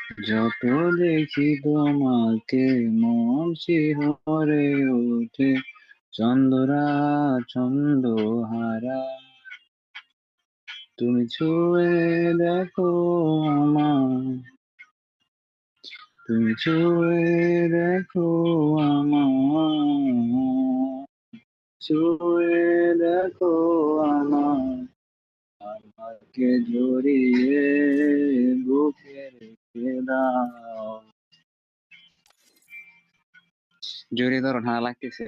যত দেখি তোমাকে মন শিহরে ওঠে, চন্দরা চন্দ্রহারা। তুমি ছুঁয়ে দেখো আমায়, তুমি ছুঁয়ে দেখো আমায়, ছুঁয়ে দেখো আমায়, আমাকে জড়িয়ে বুকে রেখে দাও। জড়িয়ে ধরো, ঠান্ডা লাগতেছে।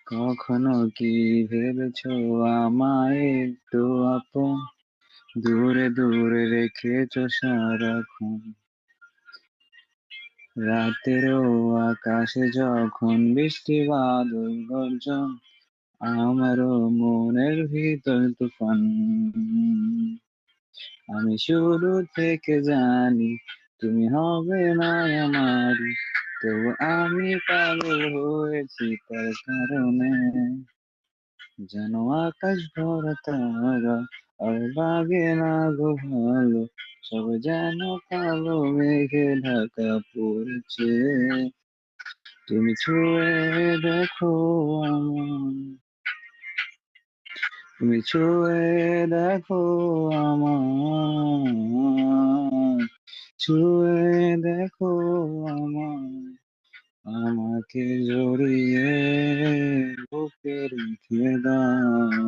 কখনো কি ভেবেছো আমায় একটু আপন, দূরে দূরে রেখেছো সারাক্ষণ। রাতেরও আকাশে যখন বৃষ্টি বাদল গর্জন, আমারও মনের ভিতর তুফান। আমি শুরু থেকে জানি তুমি হবে না আমারই, তবু আমি পাগল হয়েছি তার কারণে। যেন আকাশ ভরা তারা, আর লাগে না গো ভালো, সব যেন কালো মেঘে ঢাকা পড়েছে। তুমি ছুঁয়ে দেখো আমায়, তুমি ছুঁয়ে দেখো আমায়, ছুঁয়ে দেখো আমায়, আমাকে জড়িয়ে বুকে রেখে দাও।